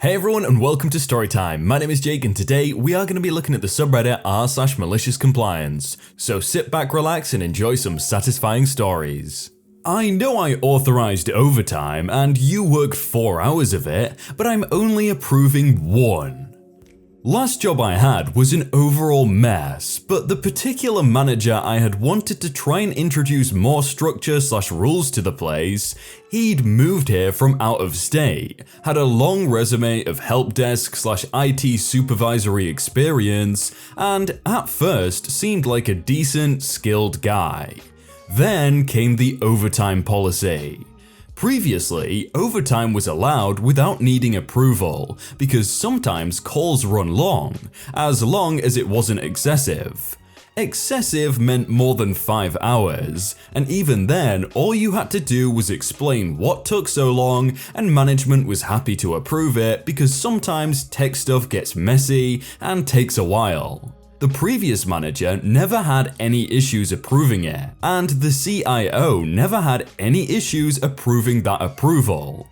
Hey everyone and welcome to Storytime. My name is Jake and today we are going to be looking at the subreddit r/maliciouscompliance. So sit back, relax and enjoy some satisfying stories. I know I authorized overtime and you worked 4 hours of it, but I'm only approving 1. Last job I had was an overall mess, but the particular manager I had wanted to try and introduce more structure/rules to the place, he'd moved here from out of state, had a long resume of help desk/IT supervisory experience, and at first seemed like a decent, skilled guy. Then came the overtime policy. Previously, overtime was allowed without needing approval because sometimes calls run long as it wasn't excessive. Excessive meant more than 5 hours, and even then all you had to do was explain what took so long and management was happy to approve it because sometimes tech stuff gets messy and takes a while. The previous manager never had any issues approving it, and the CIO never had any issues approving that approval.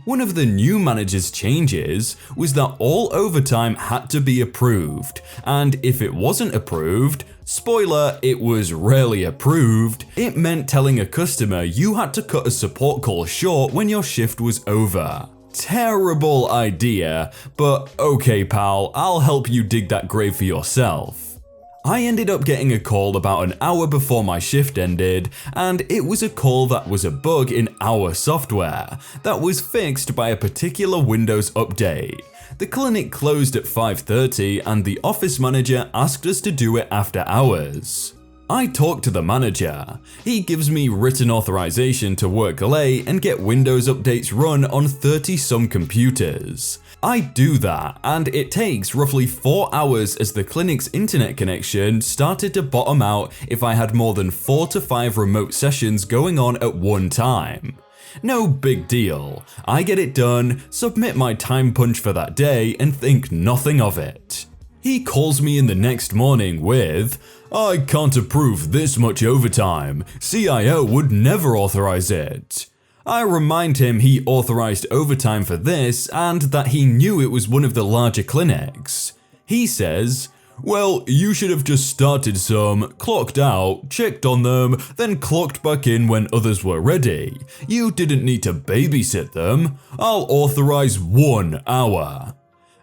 One of the new manager's changes was that all overtime had to be approved, and if it wasn't approved, spoiler, it was rarely approved, it meant telling a customer you had to cut a support call short when your shift was over. Terrible idea, but okay pal, I'll help you dig that grave for yourself. I ended up getting a call about an hour before my shift ended, and it was a call that was a bug in our software that was fixed by a particular Windows update. The clinic closed at 5:30 and the office manager asked us to do it after hours. I talk to the manager. He gives me written authorization to work late and get Windows updates run on 30-some computers. I do that, and it takes roughly 4 hours as the clinic's internet connection started to bottom out if I had more than 4 to 5 remote sessions going on at one time. No big deal. I get it done, submit my time punch for that day, and think nothing of it. He calls me in the next morning with, "I can't approve this much overtime. CIO would never authorize it." I remind him he authorized overtime for this and that he knew it was one of the larger clinics. He says, "Well, you should have just started some, clocked out, checked on them, then clocked back in when others were ready. You didn't need to babysit them. I'll authorize 1 hour."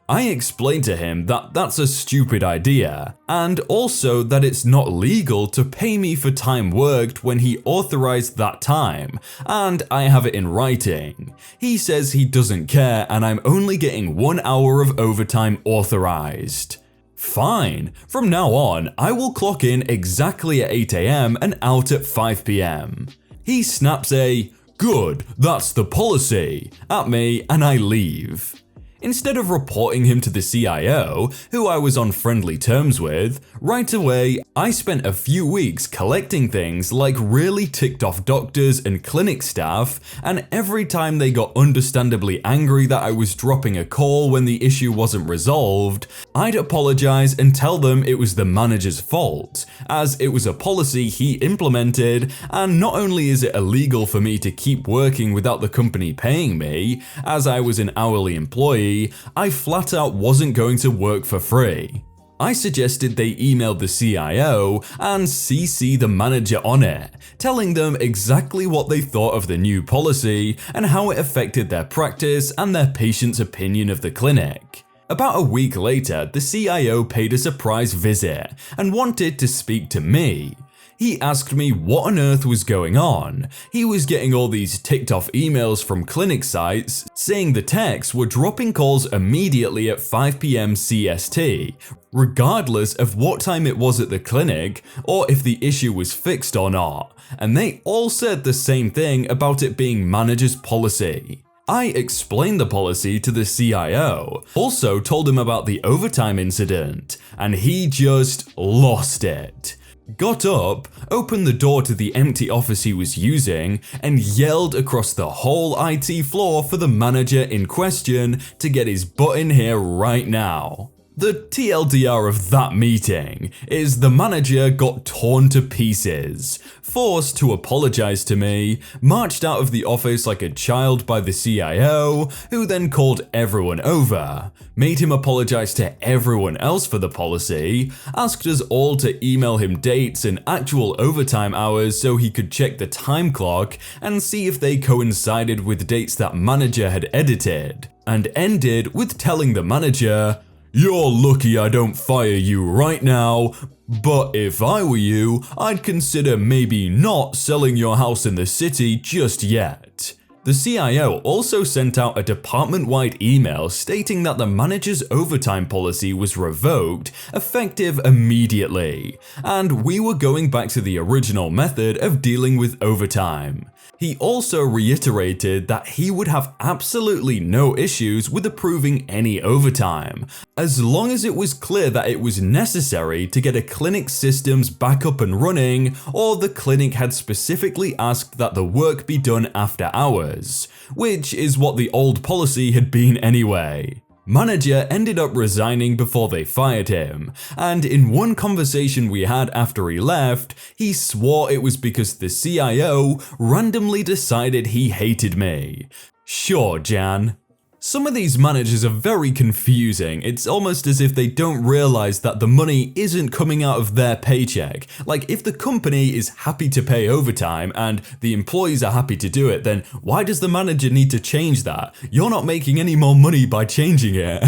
I explained to him that that's a stupid idea, and also that it's not legal to pay me for time worked when he authorized that time, and I have it in writing. He says he doesn't care and I'm only getting 1 hour of overtime authorized. Fine, from now on I will clock in exactly at 8 AM and out at 5 PM. He snaps a, "Good, that's the policy," at me and I leave. Instead of reporting him to the CIO, who I was on friendly terms with, right away I spent a few weeks collecting things like really ticked off doctors and clinic staff, and every time they got understandably angry that I was dropping a call when the issue wasn't resolved, I'd apologize and tell them it was the manager's fault, as it was a policy he implemented, and not only is it illegal for me to keep working without the company paying me, as I was an hourly employee, I flat out wasn't going to work for free. I suggested they email the CIO and CC the manager on it, telling them exactly what they thought of the new policy and how it affected their practice and their patients' opinion of the clinic. About a week later, the CIO paid a surprise visit and wanted to speak to me. He asked me what on earth was going on. He was getting all these ticked off emails from clinic sites saying the techs were dropping calls immediately at 5 PM CST, regardless of what time it was at the clinic or if the issue was fixed or not, and they all said the same thing about it being manager's policy. I explained the policy to the CIO, also told him about the overtime incident, and he just lost it. Got up, opened the door to the empty office he was using, and yelled across the whole IT floor for the manager in question to get his butt in here right now. The TLDR of that meeting is the manager got torn to pieces, forced to apologize to me, marched out of the office like a child by the CIO, who then called everyone over, made him apologize to everyone else for the policy, asked us all to email him dates and actual overtime hours so he could check the time clock and see if they coincided with dates that manager had edited, and ended with telling the manager, "You're lucky I don't fire you right now, but if I were you, I'd consider maybe not selling your house in the city just yet." The CIO also sent out a department-wide email stating that the manager's overtime policy was revoked, effective immediately, and we were going back to the original method of dealing with overtime. He also reiterated that he would have absolutely no issues with approving any overtime, as long as it was clear that it was necessary to get a clinic's systems back up and running, or the clinic had specifically asked that the work be done after hours, which is what the old policy had been anyway. Manager ended up resigning before they fired him, and in one conversation we had after he left, he swore it was because the CIO randomly decided he hated me. Sure, Jan. Some of these managers are very confusing. It's almost as if they don't realize that the money isn't coming out of their paycheck. Like, if the company is happy to pay overtime and the employees are happy to do it, then why does the manager need to change that? You're not making any more money by changing it.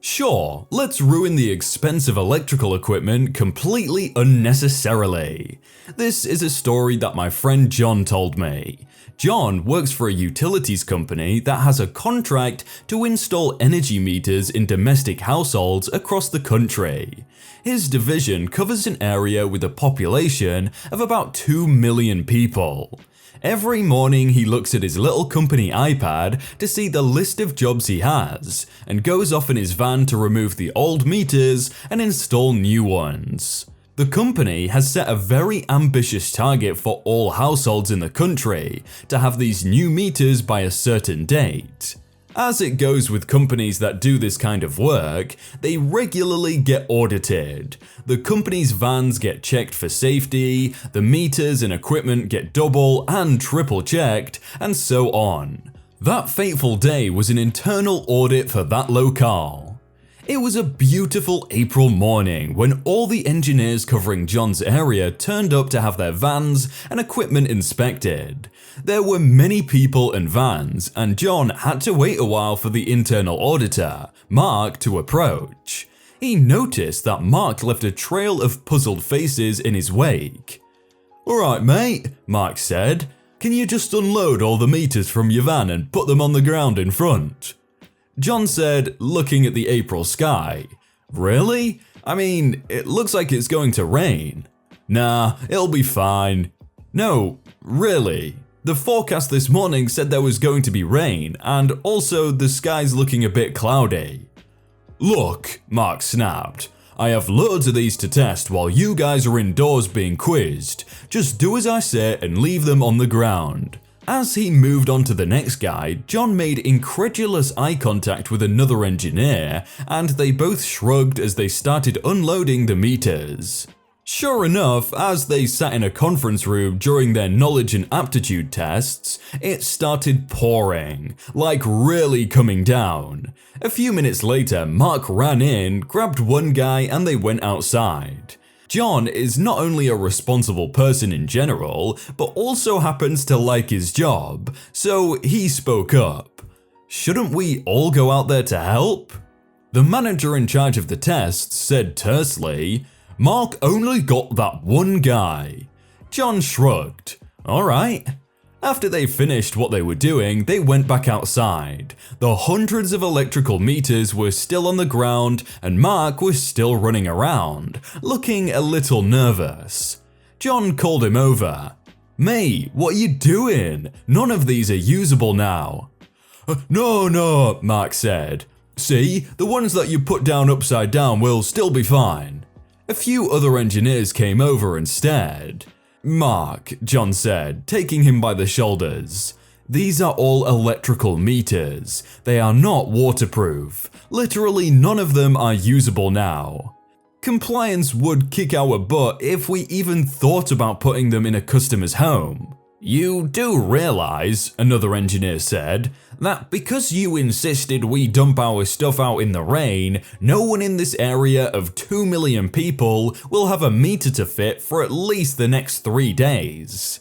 Sure, let's ruin the expensive electrical equipment completely unnecessarily. This is a story that my friend John told me. John works for a utilities company that has a contract to install energy meters in domestic households across the country. His division covers an area with a population of about 2 million people. Every morning he looks at his little company iPad to see the list of jobs he has, and goes off in his van to remove the old meters and install new ones. The company has set a very ambitious target for all households in the country to have these new meters by a certain date. As it goes with companies that do this kind of work, they regularly get audited. The company's vans get checked for safety, the meters and equipment get double and triple checked, and so on. That fateful day was an internal audit for that locale. It was a beautiful April morning when all the engineers covering John's area turned up to have their vans and equipment inspected. There were many people and vans, and John had to wait a while for the internal auditor, Mark, to approach. He noticed that Mark left a trail of puzzled faces in his wake. "Alright mate," Mark said, "can you just unload all the meters from your van and put them on the ground in front?" John said, looking at the April sky, "Really? I mean, it looks like it's going to rain." "Nah, it'll be fine." "No, really. The forecast this morning said there was going to be rain, and also the sky's looking a bit cloudy." "Look," Mark snapped, "I have loads of these to test while you guys are indoors being quizzed. Just do as I say and leave them on the ground." As he moved on to the next guy, John made incredulous eye contact with another engineer, and they both shrugged as they started unloading the meters. Sure enough, as they sat in a conference room during their knowledge and aptitude tests, it started pouring, like really coming down. A few minutes later, Mark ran in, grabbed one guy, and they went outside. John is not only a responsible person in general, but also happens to like his job, so he spoke up. "Shouldn't we all go out there to help?" The manager in charge of the tests said tersely, "Mark only got that one guy." John shrugged. "Alright." After they finished what they were doing, they went back outside. The hundreds of electrical meters were still on the ground, and Mark was still running around, looking a little nervous. John called him over. "Mate, what are you doing? None of these are usable now." No, Mark said. "See, the ones that you put down upside down will still be fine." A few other engineers came over and stared. "Mark," John said, taking him by the shoulders, These are all electrical meters. They are not waterproof. Literally none of them are usable now. Compliance would kick our butt if we even thought about putting them in a customer's home. You do realize, another engineer said, that because you insisted we dump our stuff out in the rain, no one in this area of 2 million people will have a meter to fit for at least the next 3 days.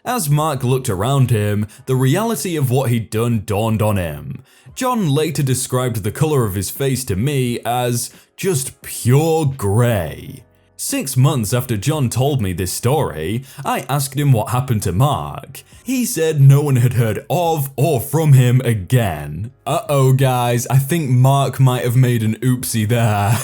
As Mark looked around him, the reality of what he'd done dawned on him. John later described the color of his face to me as just pure grey. 6 months after John told me this story, I asked him what happened to Mark. He said no one had heard of or from him again. Uh-oh guys, I think Mark might have made an oopsie there.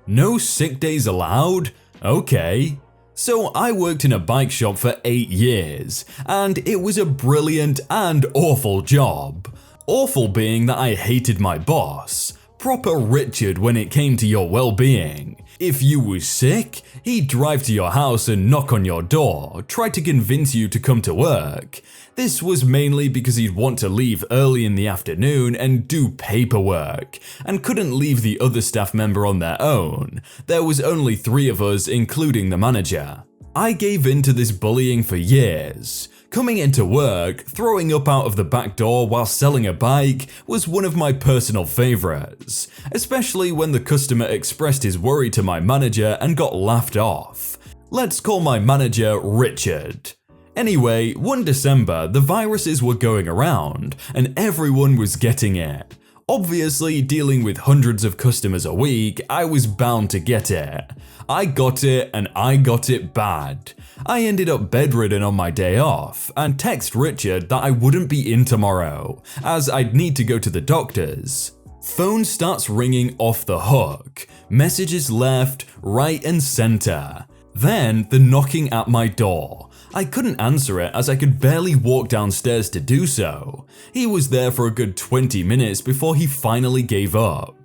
No sick days allowed? Okay. So I worked in a bike shop for 8 years, and it was a brilliant and awful job. Awful being that I hated my boss. Proper Richard when it came to your well-being. If you were sick, he'd drive to your house and knock on your door, try to convince you to come to work. This was mainly because he'd want to leave early in the afternoon and do paperwork, and couldn't leave the other staff member on their own. There was only 3 of us, including the manager. I gave in to this bullying for years. Coming into work, throwing up out of the back door while selling a bike was one of my personal favorites, especially when the customer expressed his worry to my manager and got laughed off. Let's call my manager Richard. Anyway, one December, the viruses were going around and everyone was getting it. Obviously, dealing with hundreds of customers a week, I was bound to get it. I got it and I got it bad. I ended up bedridden on my day off and text Richard that I wouldn't be in tomorrow, as I'd need to go to the doctor's. Phone starts ringing off the hook, messages left, right and center. Then the knocking at my door. I couldn't answer it as I could barely walk downstairs to do so. He was there for a good 20 minutes before he finally gave up.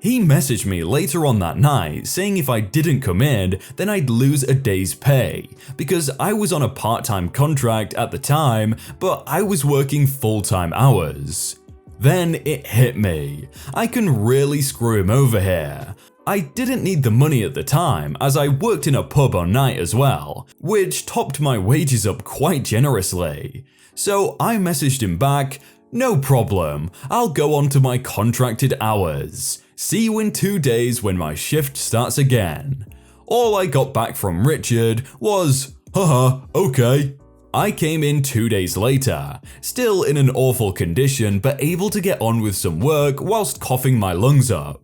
He messaged me later on that night saying if I didn't come in, then I'd lose a day's pay, because I was on a part-time contract at the time, but I was working full-time hours. Then it hit me. I can really screw him over here. I didn't need the money at the time, as I worked in a pub on night as well, which topped my wages up quite generously. So I messaged him back, "No problem, I'll go on to my contracted hours. See you in 2 days when my shift starts again." All I got back from Richard was, "Haha, okay." I came in 2 days later, still in an awful condition but able to get on with some work whilst coughing my lungs up.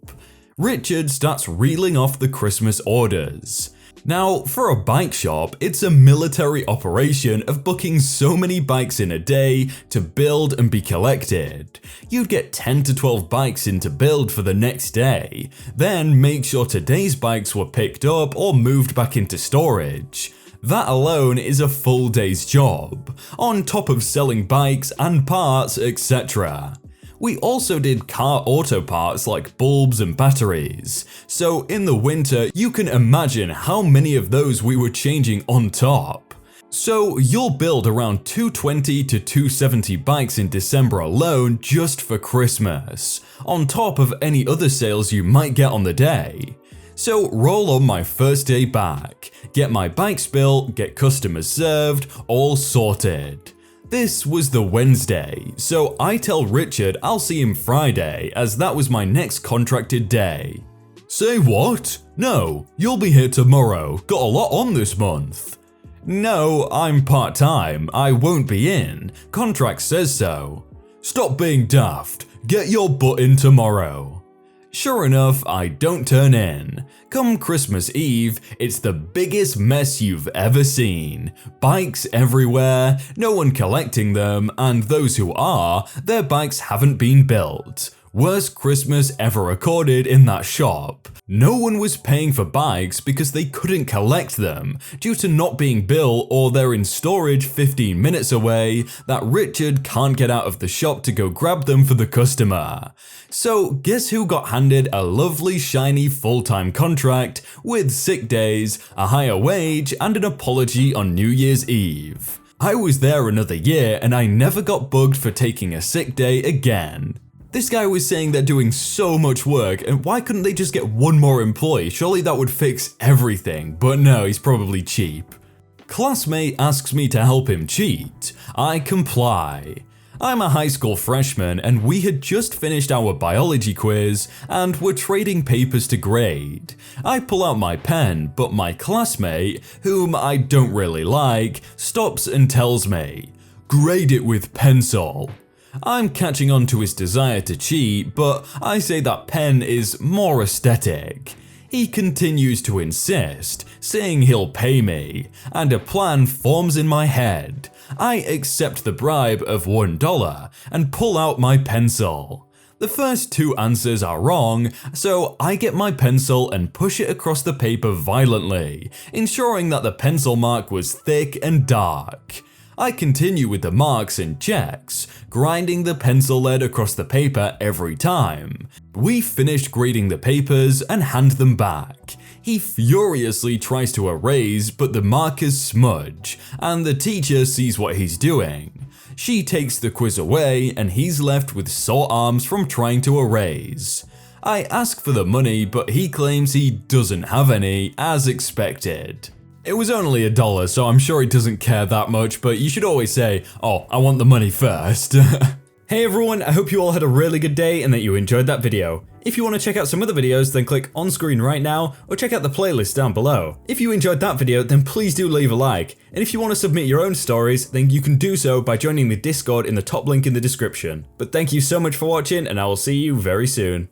Richard starts reeling off the Christmas orders. Now, for a bike shop, it's a military operation of booking so many bikes in a day to build and be collected. You'd get 10 to 12 bikes in to build for the next day, then make sure today's bikes were picked up or moved back into storage. That alone is a full day's job, on top of selling bikes and parts, etc. We also did car auto parts like bulbs and batteries, so in the winter you can imagine how many of those we were changing on top. So you'll build around 220 to 270 bikes in December alone just for Christmas, on top of any other sales you might get on the day. So roll on my first day back, get my bikes built, get customers served, all sorted. This was the Wednesday, so I tell Richard I'll see him Friday as that was my next contracted day. "Say what? No, you'll be here tomorrow, got a lot on this month." "No, I'm part-time, I won't be in, contract says so." "Stop being daft, get your butt in tomorrow." Sure enough, I don't turn in. Come Christmas Eve, it's the biggest mess you've ever seen. Bikes everywhere, no one collecting them, and those who are, their bikes haven't been built. Worst Christmas ever recorded in that shop. No one was paying for bikes because they couldn't collect them due to not being built or they're in storage 15 minutes away that Richard can't get out of the shop to go grab them for the customer. So guess who got handed a lovely shiny full-time contract with sick days, a higher wage and an apology on New Year's Eve? I was there another year and I never got bugged for taking a sick day again. This guy was saying they're doing so much work, and why couldn't they just get one more employee? Surely that would fix everything, but no, he's probably cheap. Classmate asks me to help him cheat. I comply. I'm a high school freshman and we had just finished our biology quiz and were trading papers to grade. I pull out my pen, but my classmate, whom I don't really like, stops and tells me, "Grade it with pencil." I'm catching on to his desire to cheat, but I say that pen is more aesthetic. He continues to insist, saying he'll pay me, and a plan forms in my head. I accept the bribe of $1 and pull out my pencil. The first two answers are wrong, so I get my pencil and push it across the paper violently, ensuring that the pencil mark was thick and dark. I continue with the marks and checks, grinding the pencil lead across the paper every time. We finished grading the papers and hand them back. He furiously tries to erase, but the markers smudge, and the teacher sees what he's doing. She takes the quiz away, and he's left with sore arms from trying to erase. I ask for the money, but he claims he doesn't have any, as expected. It was only $1, so I'm sure he doesn't care that much, but you should always say, "Oh, I want the money first." Hey everyone, I hope you all had a really good day and that you enjoyed that video. If you want to check out some other videos, then click on screen right now, or check out the playlist down below. If you enjoyed that video, then please do leave a like. And if you want to submit your own stories, then you can do so by joining the Discord in the top link in the description. But thank you so much for watching, and I will see you very soon.